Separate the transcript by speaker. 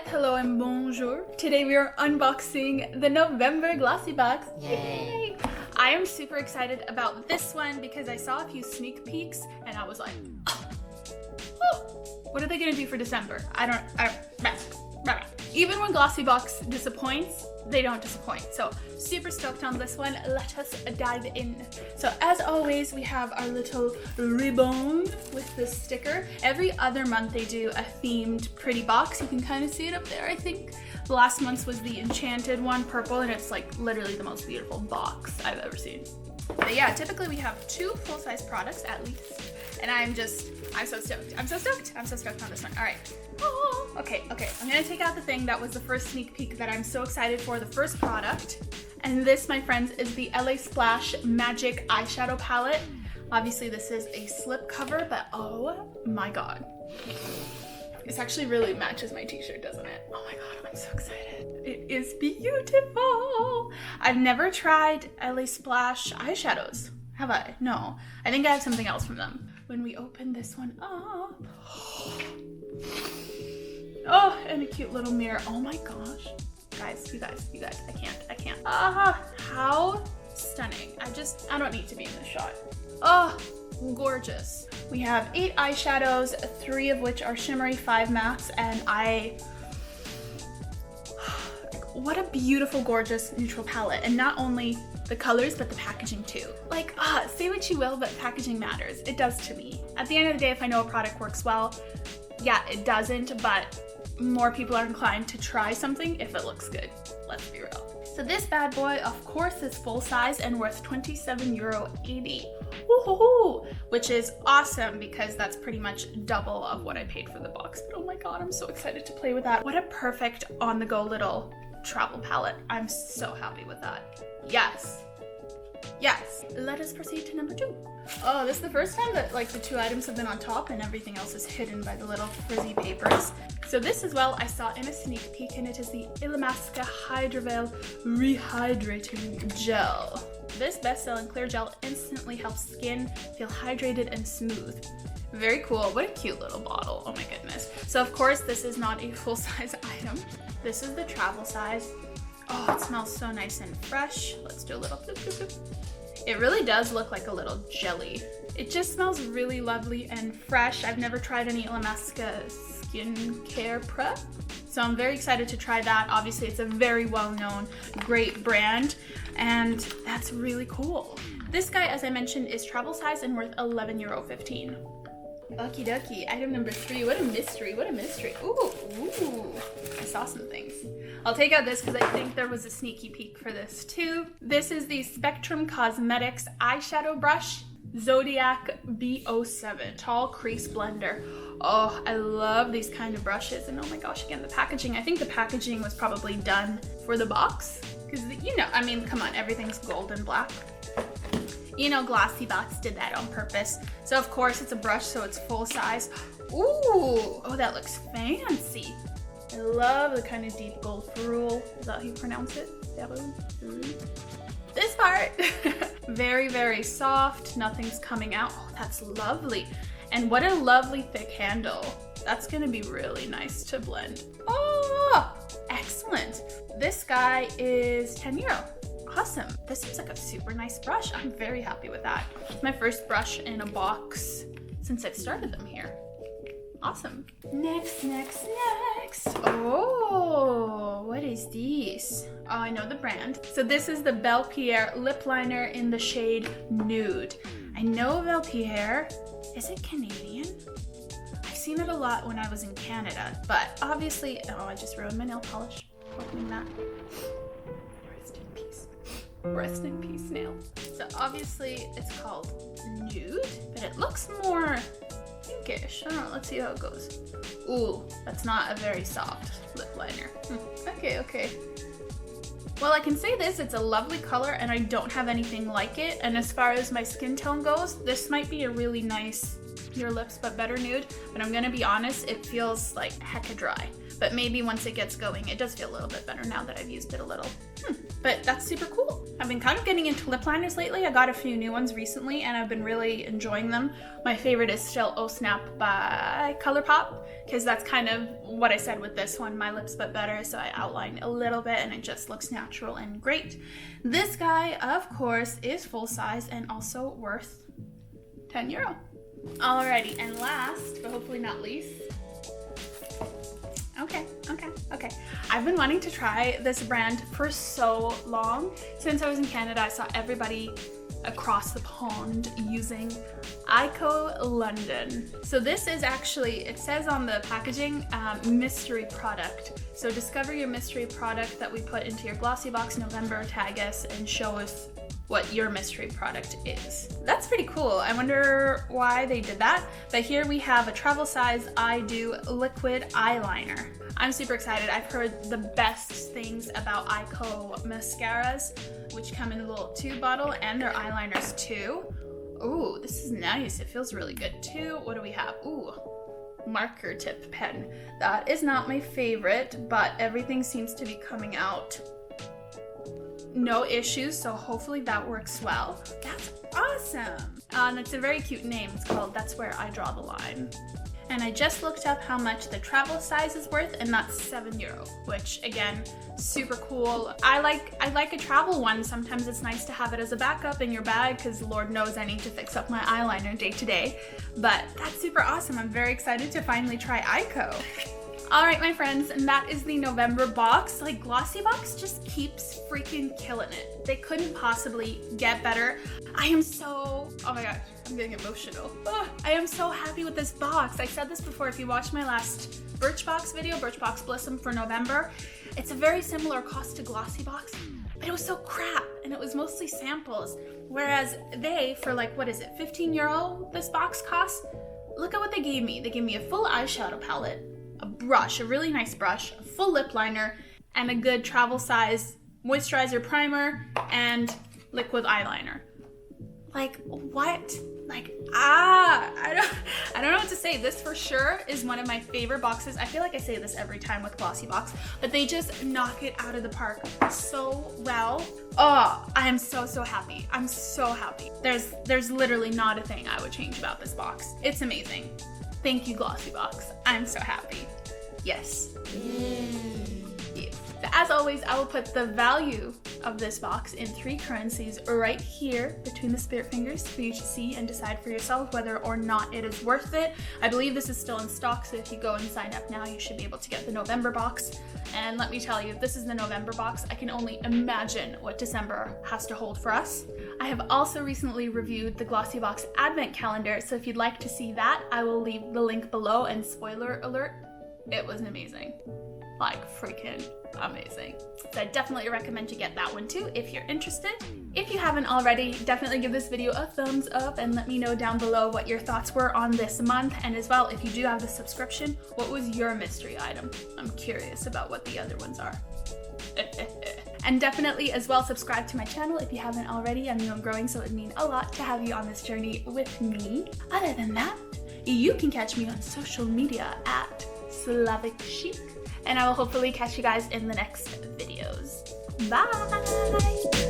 Speaker 1: hello and bonjour. Today we are unboxing the November Glossybox.
Speaker 2: Yay!
Speaker 1: I am super excited about this one because I saw a few sneak peeks and I was like, oh, what are they gonna do for December? I don't. Even when Glossybox disappoints, they don't disappoint. So super stoked on this one. Let us dive in. So as always, we have our little ribbon with this sticker. Every other month they do a themed pretty box. You can kind of see it up there, I think. The last month's was the enchanted one, purple, and it's like literally the most beautiful box I've ever seen. But yeah, typically we have 2 full-size products at least. And I'm so stoked. I'm so stoked on this one. All right. Oh, okay. I'm gonna take out the thing that was the first sneak peek that I'm so excited for, the first product. And this, my friends, is the LASplash Magic Eyeshadow Palette. Obviously this is a slip cover, but oh my God. This actually really matches my t-shirt, doesn't it? Oh my God, I'm so excited. It is beautiful. I've never tried LASplash eyeshadows, have I? No, I think I have something else from them. When we open this one up, oh, and a cute little mirror. Oh my gosh. Guys, you guys, I can't. How stunning. I don't need to be in this shot. Oh, gorgeous. We have 8 eyeshadows, 3 of which are shimmery, 5 mattes, and what a beautiful, gorgeous neutral palette. And not only the colors, but the packaging too. Like, say what you will, but packaging matters. It does to me. At the end of the day, if I know a product works well, yeah, it doesn't, but more people are inclined to try something if it looks good. Let's be real. So this bad boy, of course, is full size and worth €27.80. Woohoo! Which is awesome because that's pretty much double of what I paid for the box. But oh my God, I'm so excited to play with that. What a perfect on-the-go little travel palette. I'm so happy with that. Yes. Let us proceed to number 2. Oh, this is the first time that like the 2 items have been on top and everything else is hidden by the little frizzy papers. So this as well I saw in a sneak peek, and it is the Illamasqua Hydra Rehydrating Gel. This best-selling clear gel instantly helps skin feel hydrated and smooth. Very cool. What a cute little bottle. Oh my goodness. So of course this is not a full-size item. This is the travel size. Oh, it smells so nice and fresh. Let's do a little bloop, bloop, bloop. It really does look like a little jelly. It just smells really lovely and fresh. I've never tried any Illamasqua skincare prep, so I'm very excited to try that. Obviously, it's a very well-known, great brand, and that's really cool. This guy, as I mentioned, is travel size and worth €11.15. Okie dokie, item number 3. What a mystery, what a mystery. Ooh, I saw some things. I'll take out this because I think there was a sneaky peek for this too. This is the Spectrum Cosmetics Eyeshadow Brush Zodiac B07 Tall Crease Blender. Oh, I love these kind of brushes, and oh my gosh, again, the packaging. I think the packaging was probably done for the box because, you know, I mean, come on, everything's gold and black. You know, Glossybox did that on purpose. So of course it's a brush, so it's full size. Ooh, oh, that looks fancy. I love the kind of deep gold ferrule. Is that how you pronounce it? This part, very, very soft. Nothing's coming out. Oh, that's lovely. And what a lovely thick handle. That's gonna be really nice to blend. Oh, excellent. This guy is €10. Awesome. This seems like a super nice brush. I'm very happy with that. It's my first brush in a box since I've started them here. Awesome. Next. Oh, what is this? Oh, I know the brand. So this is the Bellapierre lip liner in the shade Nude. I know Bellapierre. Is it Canadian? I've seen it a lot when I was in Canada, but obviously, oh, I just ruined my nail polish opening that. Rest in peace, nail. So obviously it's called Nude, but it looks more pinkish. I don't know, let's see how it goes. Ooh, that's not a very soft lip liner. Okay. Well, I can say this, it's a lovely color and I don't have anything like it. And as far as my skin tone goes, this might be a really nice your lips but better nude, but I'm gonna be honest, it feels like hecka dry. But maybe once it gets going, it does feel a little bit better now that I've used it a little. But that's super cool. I've been kind of getting into lip liners lately. I got a few new ones recently and I've been really enjoying them. My favorite is still Oh Snap by ColourPop, because that's kind of what I said with this one, my lips but better. So I outlined a little bit and it just looks natural and great. This guy, of course, is full size and also worth €10. Alrighty, and last, but hopefully not least, okay. I've been wanting to try this brand for so long. Since I was in Canada, I saw everybody across the pond using Eyeko London. So this is actually, it says on the packaging, mystery product. So discover your mystery product that we put into your Glossybox November, tag us and show us what your mystery product is. That's pretty cool. I wonder why they did that. But here we have a travel size I Do liquid eyeliner. I'm super excited. I've heard the best things about Eyeko mascaras, which come in a little tube bottle, and their eyeliners too. Ooh, this is nice. It feels really good too. What do we have? Ooh, marker tip pen. That is not my favorite, but everything seems to be coming out no issues, so hopefully that works well. That's awesome. And it's a very cute name. It's called That's Where I Draw the Line. And I just looked up how much the travel size is worth, and that's €7, which again, super cool. I like a travel one. Sometimes it's nice to have it as a backup in your bag, because Lord knows I need to fix up my eyeliner day to day. But that's super awesome. I'm very excited to finally try Eyeko. All right, my friends, and that is the November box. Like, Glossybox just keeps freaking killing it. They couldn't possibly get better. I am so, oh my gosh, I'm getting emotional. I am so happy with this box. I said this before, if you watched my last Birchbox video, Birchbox Blossom for November, it's a very similar cost to Glossybox, but it was so crap, and it was mostly samples. Whereas they, for like, what is it, €15 this box costs? Look at what they gave me. They gave me a full eyeshadow palette, a brush, a really nice brush, a full lip liner, and a good travel size moisturizer primer and liquid eyeliner. Like, what? Like, I don't know what to say. This for sure is one of my favorite boxes. I feel like I say this every time with Glossybox, but they just knock it out of the park so well. Oh, I am so happy. I'm so happy. There's literally not a thing I would change about this box. It's amazing. Thank you, Glossybox. I'm so happy. Yes. Yes. As always, I will put the value of this box in 3 currencies right here between the spirit fingers for you to see and decide for yourself whether or not it is worth it. I believe this is still in stock, so if you go and sign up now, you should be able to get the November box. And let me tell you, if this is the November box, I can only imagine what December has to hold for us. I have also recently reviewed the Glossybox Advent Calendar, so if you'd like to see that, I will leave the link below, and spoiler alert, it was amazing. Like, freaking amazing. So I definitely recommend you get that one too if you're interested. If you haven't already, definitely give this video a thumbs up and let me know down below what your thoughts were on this month. And as well, if you do have the subscription, what was your mystery item? I'm curious about what the other ones are. And definitely as well, subscribe to my channel if you haven't already. I know I'm growing, so it would mean a lot to have you on this journey with me. Other than that, you can catch me on social media at Slavic Chic, and I will hopefully catch you guys in the next videos. Bye!